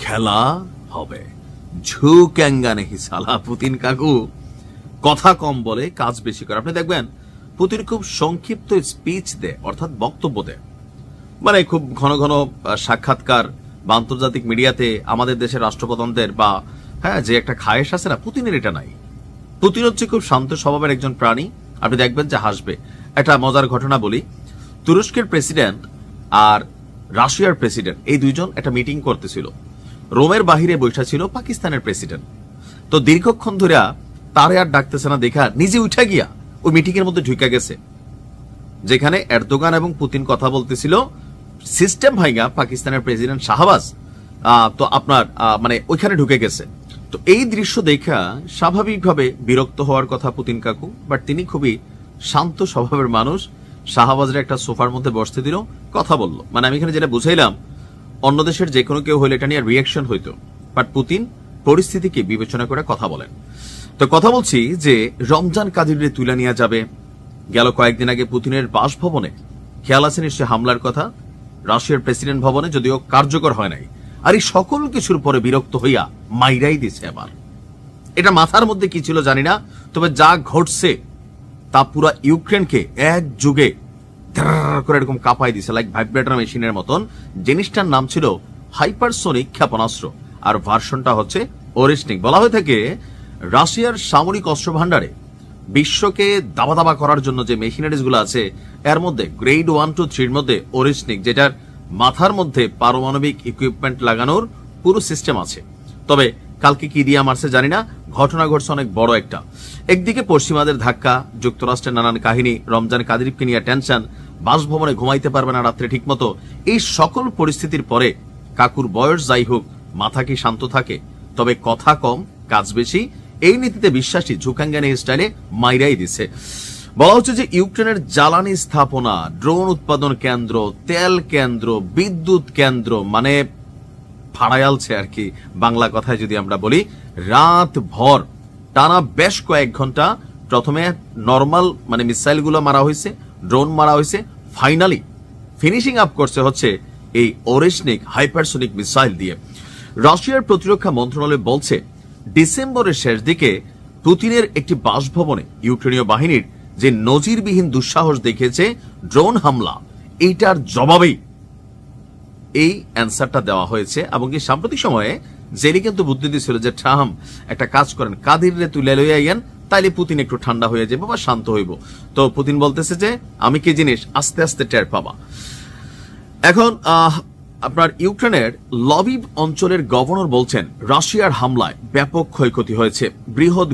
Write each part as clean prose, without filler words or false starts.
খেলা হবে। ঝুঁক্যাঙ্গা নেহি সালা। পুতিন কাকু কথা কম বলে, কাজ বেশি করে। আপনি দেখবেন পুতিন খুব সংক্ষিপ্ত স্পিচ দেয়, অর্থাৎ বক্তব্য দেয়, মানে খুব ঘন ঘন সাক্ষাৎকার বা আন্তর্জাতিক মিডিয়াতে আমাদের দেশের রাষ্ট্রপ্রধানদের বা যে একটা খায়েশ আছে না, পুতিনের এটা নাই। পুতিন হচ্ছে খুব শান্ত স্বভাবের একজন প্রাণী। আপনি দেখবেন যে হাসবে। একটা মজার ঘটনা বলি, তুরস্কের প্রেসিডেন্ট আর রাশিয়ার প্রেসিডেন্ট এই দুইজন একটা মিটিং করতেছিল। রোমের বাহিরে বৈঠা ছিল পাকিস্তানের প্রেসিডেন্ট। তো দীর্ঘক্ষণ ধরে তারে আর ডাকতেছে না দেখা নিজে উঠা গিয়া ওই মিটিং এর মধ্যে ঢুকে গেছে, যেখানে এরদোগান এবং পুতিন কথা বলতেছিল। সিস্টেম ভাইগা পাকিস্তানের প্রেসিডেন্ট শাহবাজ তো আপনার মানে ওইখানে ঢুকে গেছে। তো এই দৃশ্য দেখা স্বাভাবিকভাবে বিরক্ত হওয়ার কথা পুতিন কাকু, বাট তিনি খুবই শান্ত স্বভাবের মানুষ। শাহবাজের একটা সোফার মধ্যে বসতে দিল, কথা বলল। মানে আমি এখানে যেটা বুঝাইলাম, অন্য দেশের যে কোনো কেউ হইলে এটা নিয়ে রিয়াকশন হইতো, বাট পুতিন পরিস্থিতিকে বিবেচনা করে কথা বলেন। তো কথা বলছি যে রমজান কাদিরে তুলে নিয়ে যাবে। গেল কয়েকদিন আগে পুতিনের বাসভবনে, খেয়াল আছে নিশ্চয়, হামলার কথা, রাশিয়ার প্রেসিডেন্ট ভবনে, যদিও কার্যকর হয় নাই। আর এই সকল কিছুর পরে বিরক্ত হইয়া মাইরাই দিছে এবার। এটা মাথার মধ্যে কি ছিল জানি না, তবে যা ঘটছে তা পুরা ইউক্রেনকে এক যুগে করে এরকম কাঁপাই দিছে, লাইক ভাইব্রেটর মেশিনের মতন। জিনিসটার নাম ছিল হাইপারসোনিক ক্ষেপণাস্ত্র, আর ভার্সনটা হচ্ছে ওরেশনিক। বলা হয়ে থাকে রাশিয়ার সামরিক অস্ত্র ভান্ডারে বিশ্বকে দাবা দাবা করার জন্য যে মেশিনারিজ গুলো আছে, এর মধ্যে গ্রেড 1 to 3 মধ্যে ওরেশনিক, যেটার মাথার মধ্যে পারমাণবিক ইকুইপমেন্ট লাগানোর পুরো সিস্টেম আছে। তবে কালকে কি দিয়া মারছে জানি না, ঘটনা ঘটছে অনেক বড় একটা। একদিকে পশ্চিমাদের ধাক্কা, যুক্তরাষ্ট্রের নানান কাহিনী, রমজান কাদিরকে নিয়ে টেনশন, বাসভবনে ঘুমাইতে পারবে না রাত্রে ঠিক মতো। এই সকল পরিস্থিতির পরে কাকুর বয়স যাই হোক, মাথা কি শান্ত থাকে? তবে কথা কম, কাজ বেশি, এই নীতিতে বিশ্বাসী ঝুঁকাঙ্গানি স্টাইলে মাইরাই দিছে। বলা হচ্ছে যে ইউক্রেনের জ্বালানি স্থাপনা, ড্রোন উৎপাদন কেন্দ্র, তেল কেন্দ্র, বিদ্যুৎ কেন্দ্র, মানে ফাড়ায়ালছে আর কি বাংলা কথায় যদি আমরা বলি। রাত ভর টানা বেশ কয়েক ঘন্টা প্রথমে নর্মাল মানে মিসাইল গুলো মারা হয়েছে, ড্রোন মারা হয়েছে, ফাইনালি ফিনিশিং আপ করছে হচ্ছে এই ওরেশনিক হাইপারসোনিক মিসাইল দিয়ে। রাশিয়ার প্রতিরক্ষা মন্ত্রণালয় বলছে ডিসেম্বরের শেষ দিকে পুতিনের একটি বাসভবনে ইউক্রেনীয় বাহিনীর যে নজিরবিহীন দুঃসাহস দেখিয়েছে ড্রোন হামলা, এইটার জবাবেই এই অ্যান্সারটা দেওয়া হয়েছে। এবং কি সাম্প্রতিক সময়ে জেরি কিন্তু বুদ্ধি দিয়েছিল যে ট্রাম্প একটা কাজ করেন, কাদিরে তুলে লইয়া আইয়েন, তাইলে পুতিন একটু ঠান্ডা হয়ে যাবে বা শান্ত হইব। তো পুতিন বলতেছে যে আমি কি জিনিস আস্তে আস্তে টের পাবা। এখন আপনার ইউক্রেনের লবিভ অঞ্চলের গভর্নর বলছেন রাশিয়ার হামলায় ব্যাপক ক্ষয়ক্ষতি হয়েছে। বৃহৎ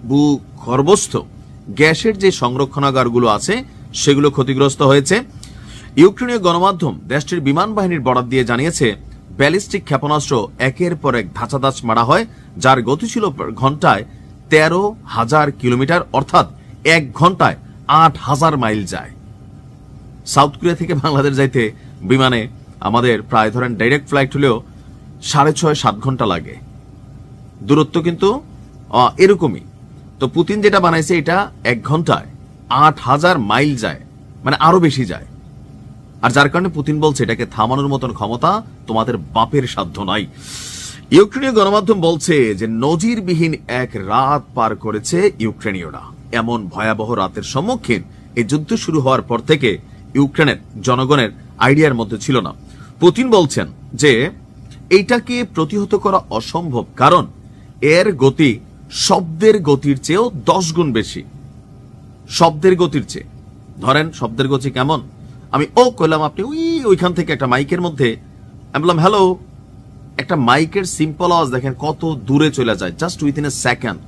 ভূগর্ভস্থ গ্যাসের যে সংরক্ষণাগারগুলো আছে সেগুলো ক্ষতিগ্রস্ত হয়েছে। ইউক্রেনীয় গণমাধ্যম দেশটির বিমান বাহিনীর বরাত দিয়ে জানিয়েছে ব্যালিস্টিক ক্ষেপণাস্ত্র একের পর এক ধাঁচাধাঁচ মারা হয়, যার গতি ছিল ঘন্টায় 13,000 কিলোমিটার, অর্থাৎ 1 ঘন্টায় 8,000 মাইল যায়। সাউথ কোরিয়া থেকে বাংলাদেশ যাইতে বিমানে আমাদের প্রায় ধরেন ডাইরেক্ট ফ্লাইট হলেও 6.5-7 ঘন্টা লাগে। দূরত্ব কিন্তু এরকমই। তো পুতিন যেটা বানাইছে এটা 1 ঘন্টায় 8,000 মাইল যায়, মানে আরো বেশি যায়। আর যার কারণে পুতিন বলছে এটাকে থামানোর মতন ক্ষমতা তোমাদের বাপের সাধ্য নাই। ইউক্রেনীয় গণমাধ্যম বলছে যে নজিরবিহীন এক রাত পার করেছে ইউক্রেনীয়রা। এমন ভয়াবহ রাতের সম্মুখীন এই যুদ্ধ শুরু হওয়ার পর থেকে ইউক্রেনের জনগণের আইডিয়ার মধ্যে ছিল না। পুতিন বলছেন যে এইটাকে প্রতিহত করা অসম্ভব, কারণ এর গতি শব্দের গতির চেয়েও 10 গুণ বেশি। শব্দের গতির চেয়ে, ধরেন শব্দের গতি কেমন, আমি ও কইলাম, আপনি ওইখান থেকে একটা মাইকের মধ্যে আমি বললাম হ্যালো, একটা মাইকের সিম্পল আওয়াজ দেখেন কত দূরে চলে যায়, just within a second.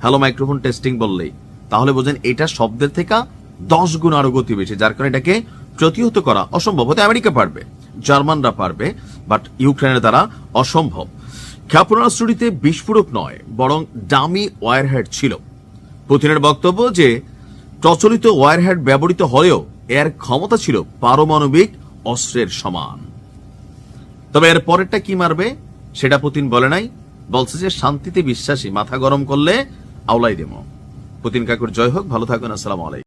Hello microphone testing বললেই, তাহলে বোঝেন এটা শব্দের থেকে 10 গুণ আরো গতি বেশি, যার কারণে এটাকে প্রতিহত করা অসম্ভব। হতে আমেরিকা পারবে, জার্মানরা পারবে, বাট ইউক্রেনের দ্বারা অসম্ভব। ক্ষেপণাস্ত্রটিতে বিস্ফোরক নয় বরং ডামি ওয়ারহেড ছিল। পুতিনের বক্তব্য যে প্রচলিত ওয়ারহেড ব্যবহৃত হলেও এর ক্ষমতা ছিল পারমাণবিক অস্ত্রের সমান। তবে এর পরেরটা কি মারবে সেটা পুতিন বলে নাই, বলছে যে শান্তিতে বিশ্বাসী, মাথা গরম করলে আওলাই দেব। পুতিন কাকুর জয় হোক, ভালো থাকুন, আসসালামু আলাইকুম।